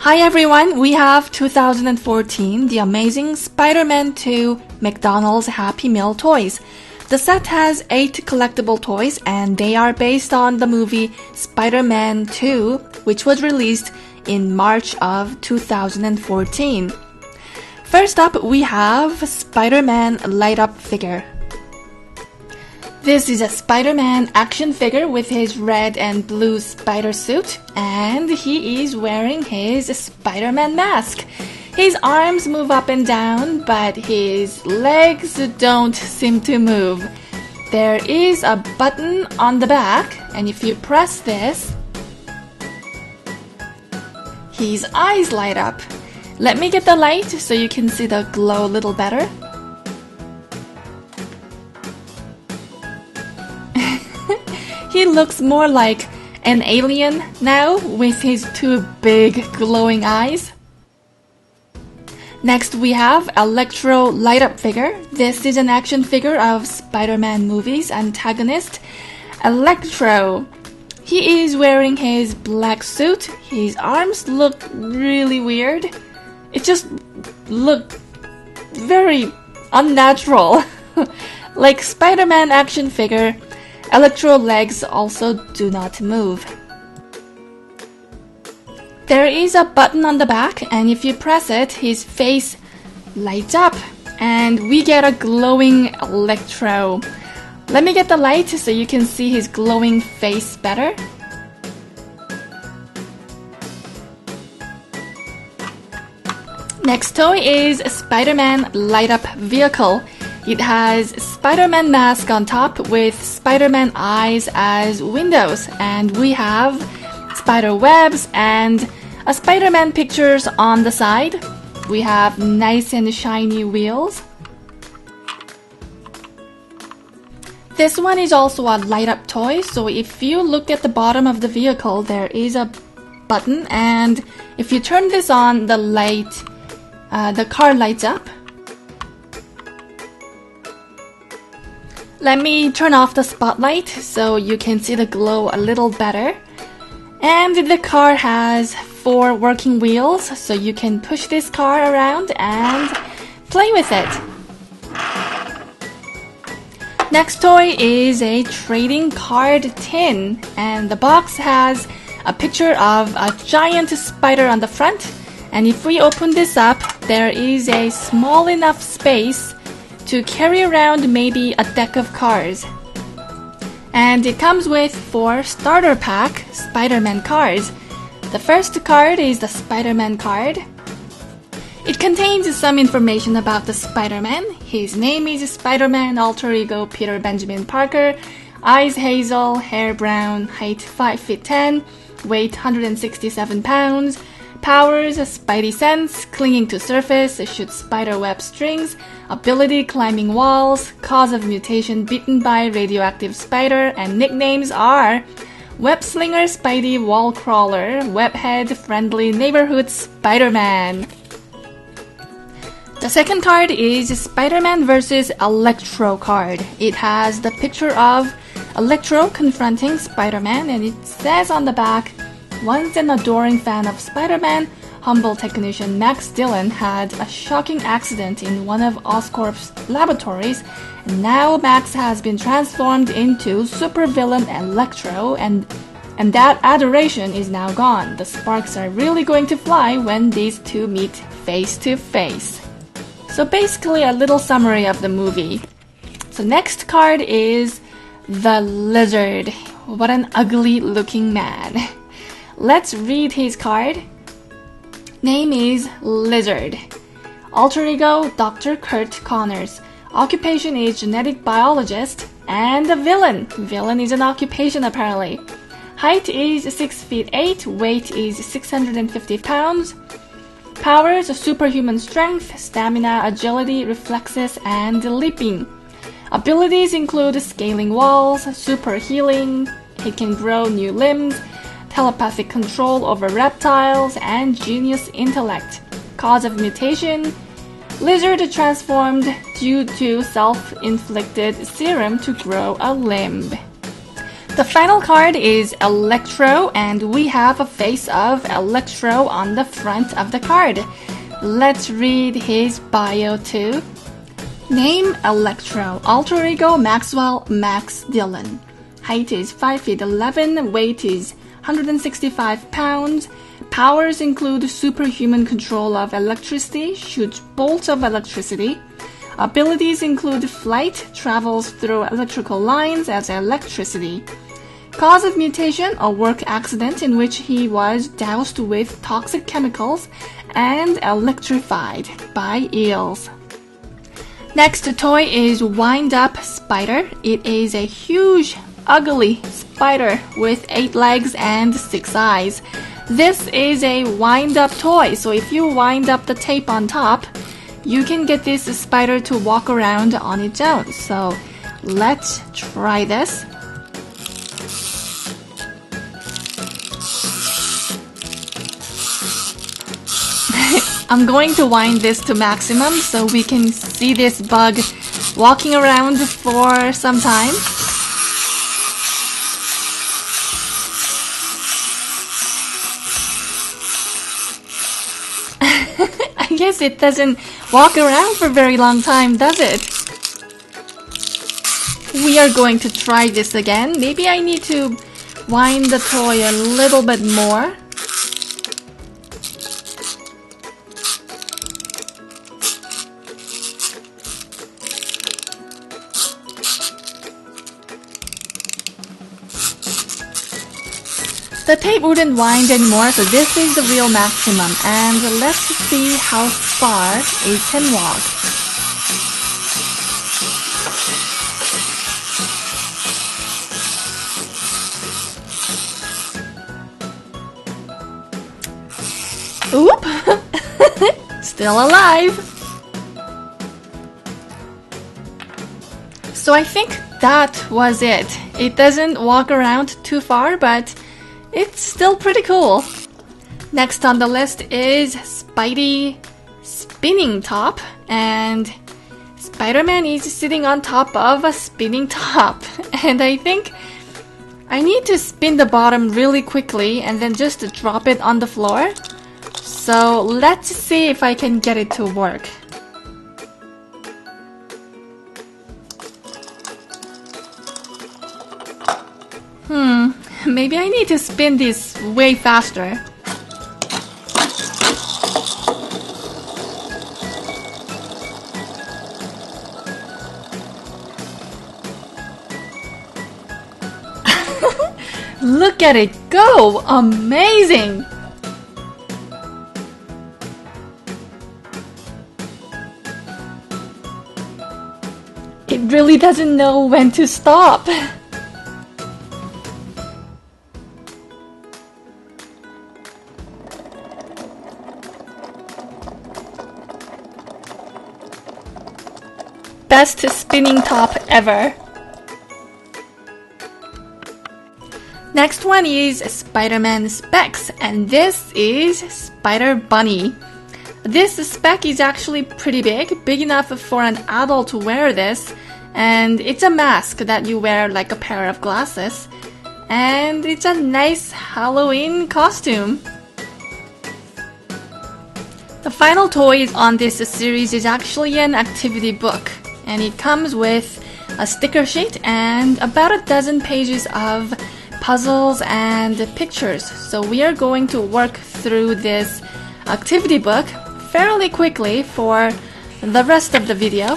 Hi everyone, we have 2014 The Amazing Spider-Man 2 McDonald's Happy Meal toys. The set has 8 collectible toys and they are based on the movie Spider-Man 2, which was released in March of 2014. First up, we have Spider-Man Light Up figure. This is a Spider-Man action figure with his red and blue spider suit, and he is wearing his Spider-Man mask. His arms move up and down, but his legs don't seem to move. There is a button on the back, and if you press this, his eyes light up. Let me get the light so you can see the glow a little better. He looks more like an alien now with his 2 big glowing eyes. Next we have Electro Light Up figure. This is an action figure of Spider-Man movie's antagonist, Electro. He is wearing his black suit. His arms look really weird. It just looked very unnatural. Like Spider-Man action figure, Electro legs also do not move. There is a button on the back, and if you press it, his face lights up, and we get a glowing Electro. Let me get the light so you can see his glowing face better. Next toy is Spider-Man Light Up vehicle. It has Spider-Man mask on top with Spider-Man eyes as windows, and we have spider webs and a Spider-Man pictures on the side. We have nice and shiny wheels. This one is also a light up toy, so if you look at the bottom of the vehicle, there is a button, and if you turn this on, the car lights up. Let me turn off the spotlight so you can see the glow a little better. And the car has 4 working wheels, so you can push this car around and play with it. Next toy is a trading card tin, and the box has a picture of a giant spider on the front. And if we open this up, there is a small enough space to carry around maybe a deck of cards. And it comes with 4 starter pack Spider-Man cards. The first card is the Spider-Man card. It contains some information about the Spider-Man. His name is Spider-Man alter ego Peter Benjamin Parker. Eyes hazel, hair brown, height 5 feet 10, weight 167 pounds. Powers, Spidey sense, clinging to surface, shoots spiderweb strings, ability climbing walls, cause of mutation bitten by radioactive spider, and nicknames are Web Slinger, Spidey, Wall Crawler, Webhead, Friendly Neighborhood Spider-Man. The second card is Spider-Man vs. Electro card. It has the picture of Electro confronting Spider-Man, and it says on the back, once an adoring fan of Spider-Man, humble technician Max Dillon had a shocking accident in one of Oscorp's laboratories, and now Max has been transformed into supervillain Electro, and that adoration is now gone. The sparks are really going to fly when these two meet face to face. So basically a little summary of the movie. So next card is the Lizard. What an ugly looking man. Let's read his card. Name is Lizard. Alter ego Dr. Kurt Connors. Occupation is genetic biologist. And a villain. Villain is an occupation apparently. Height is 6 feet 8. Weight is 650 pounds. Powers, superhuman strength, stamina, agility, reflexes, and leaping. Abilities include scaling walls, super healing. He can grow new limbs. Telepathic control over reptiles, and genius intellect. Cause of mutation, lizard transformed due to self-inflicted serum to grow a limb. The final card is Electro, and we have a face of Electro on the front of the card. Let's read his bio too. Name Electro, alter ego Maxwell Max Dillon. Height is 5 feet 11, weight is 165 pounds. Powers include superhuman control of electricity, shoots bolts of electricity. Abilities include flight, travels through electrical lines as electricity. Cause of mutation, a work accident in which he was doused with toxic chemicals and electrified by eels. Next toy is Wind Up Spider. It is a huge, ugly spider with 8 legs and 6 eyes. This is a wind-up toy, so if you wind up the tape on top, you can get this spider to walk around on its own. So let's try this. I'm going to wind this to maximum so we can see this bug walking around for some time. I guess it doesn't walk around for a very long time, does it? We are going to try this again. Maybe I need to wind the toy a little bit more. The tape wouldn't wind anymore, so this is the real maximum. And let's see how far it can walk. Oop! Still alive! So I think that was it. It doesn't walk around too far, but it's still pretty cool. Next on the list is Spidey spinning top, and Spider-Man is sitting on top of a spinning top. And I think I need to spin the bottom really quickly and then just drop it on the floor. So let's see if I can get it to work. Maybe I need to spin this way faster. Look at it go! Amazing! It really doesn't know when to stop. Best spinning top ever. Next one is Spider-Man specs, and this is Spider Bunny. This spec is actually pretty big enough for an adult to wear this, and it's a mask that you wear like a pair of glasses, and it's a nice Halloween costume. The final toy on this series is actually an activity book, and it comes with a sticker sheet and about a dozen pages of puzzles and pictures. So we are going to work through this activity book fairly quickly for the rest of the video.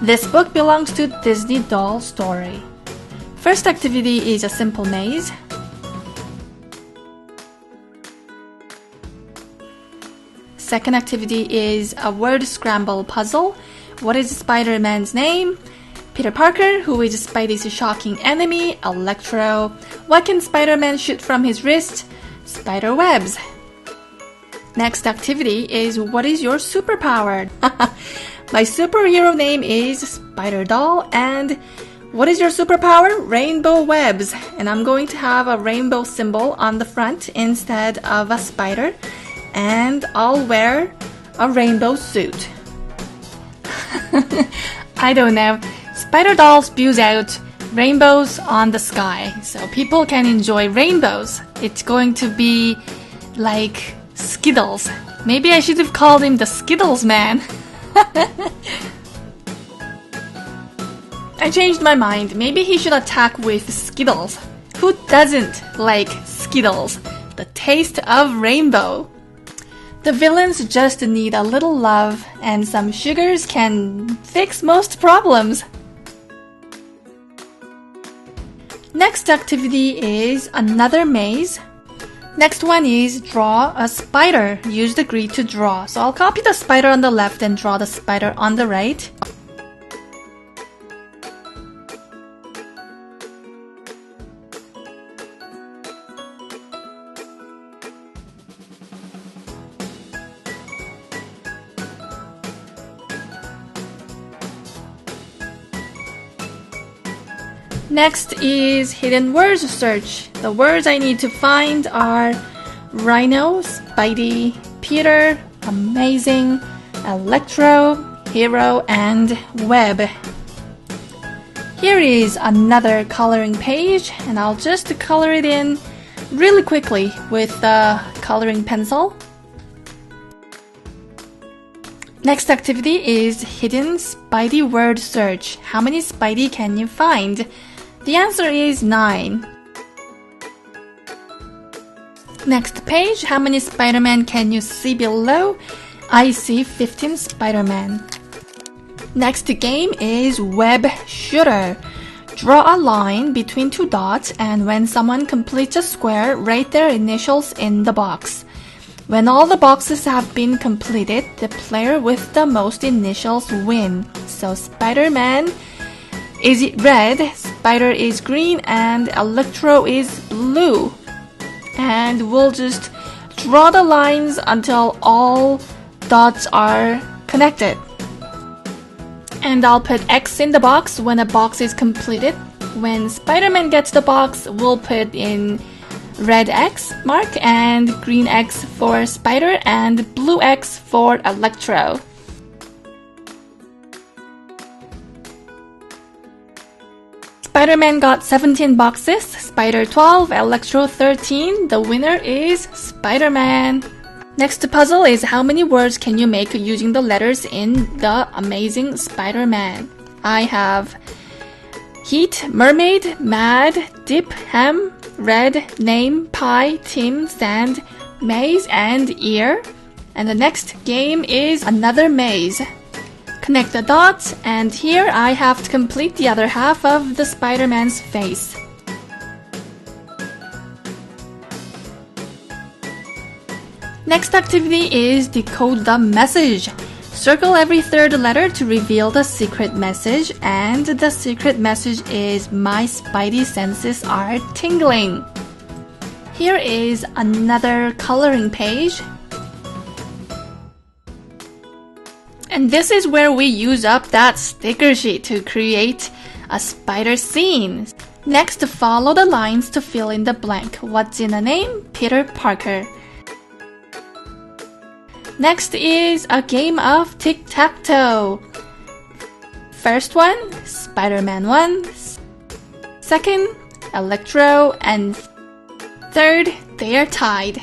This book belongs to Disney Doll Story. First activity is a simple maze. Second activity is a word scramble puzzle. What is Spider-Man's name? Peter Parker. Who is Spidey's shocking enemy? Electro. What can Spider-Man shoot from his wrist? Spider webs. Next activity is what is your superpower? My superhero name is Spider Doll, and what is your superpower? Rainbow webs. And I'm going to have a rainbow symbol on the front instead of a spider, and I'll wear a rainbow suit. I don't know. Spider Doll spews out rainbows on the sky. So people can enjoy rainbows. It's going to be like Skittles. Maybe I should have called him the Skittles man. I changed my mind. Maybe he should attack with Skittles. Who doesn't like Skittles? The taste of rainbow. The villains just need a little love, and some sugars can fix most problems. Next activity is another maze. Next one is draw a spider. Use the grid to draw. So I'll copy the spider on the left and draw the spider on the right. Next is hidden words search. The words I need to find are Rhino, Spidey, Peter, Amazing, Electro, Hero, and Web. Here is another coloring page, and I'll just color it in really quickly with the coloring pencil. Next activity is hidden Spidey word search. How many Spidey can you find? The answer is 9. Next page, how many Spider-Man can you see below? I see 15 Spider-Man. Next game is web shooter. Draw a line between two dots, and when someone completes a square, write their initials in the box. When all the boxes have been completed, the player with the most initials win. So Spider-Man is red, Spider is green, and Electro is blue. And we'll just draw the lines until all dots are connected. And I'll put X in the box when a box is completed. When Spider-Man gets the box, we'll put in red X mark and green X for Spider and blue X for Electro. Spider-Man got 17 boxes, Spider 12, Electro 13. The winner is Spider-Man. Next puzzle is how many words can you make using the letters in the Amazing Spider-Man. I have heat, mermaid, mad, dip, hem, red, name, pie, team, sand, maze, and ear. And the next game is another maze. Connect the dots, and here I have to complete the other half of the Spider-Man's face. Next activity is decode the message. Circle every third letter to reveal the secret message, and the secret message is my Spidey senses are tingling. Here is another coloring page. And this is where we use up that sticker sheet to create a spider scene. Next, follow the lines to fill in the blank. What's in a name? Peter Parker. Next is a game of tic-tac-toe. First one, Spider-Man 1. Second, Electro. And third, they are tied.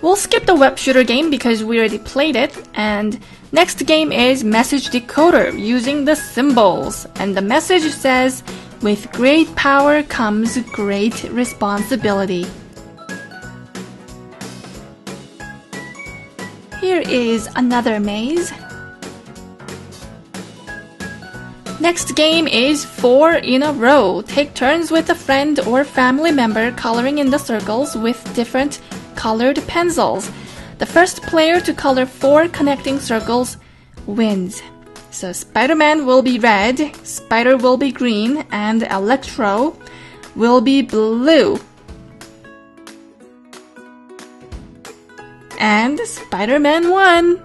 We'll skip the web shooter game because we already played it. And next game is message decoder using the symbols. And the message says, with great power comes great responsibility. Here is another maze. Next game is 4 in a row. Take turns with a friend or family member coloring in the circles with different colored pencils. The first player to color 4 connecting circles wins. So Spider-Man will be red, Spider will be green, and Electro will be blue. And Spider-Man won!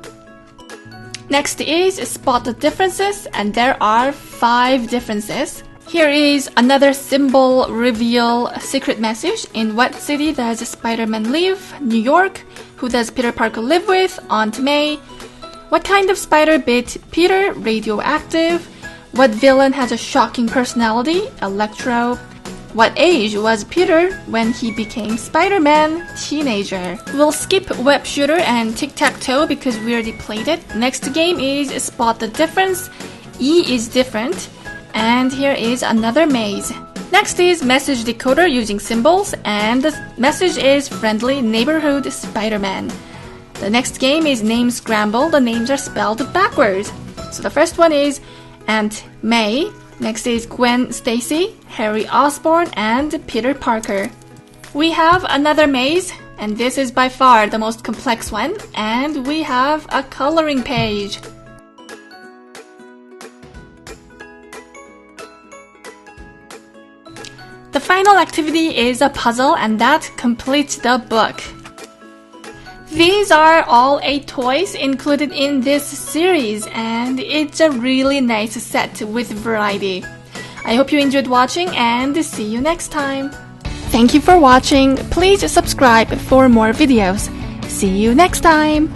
Next is spot the differences, and there are 5 differences. Here is another symbol reveal secret message. In what city does Spider-Man live? New York. Who does Peter Parker live with? Aunt May. What kind of spider bit Peter? Radioactive. What villain has a shocking personality? Electro. What age was Peter when he became Spider-Man? Teenager. We'll skip web shooter and tic-tac-toe because we already played it. Next game is spot the difference. E is different. And here is another maze. Next is message decoder using symbols, and the message is friendly neighborhood Spider-Man. The next game is name scramble. The names are spelled backwards. So the first one is Aunt May. Next is Gwen Stacy, Harry Osborn, and Peter Parker. We have another maze, and this is by far the most complex one, and we have a coloring page. The final activity is a puzzle, and that completes the book. These are all 8 toys included in this series, and it's a really nice set with variety. I hope you enjoyed watching, and see you next time. Thank you for watching. Please subscribe for more videos. See you next time.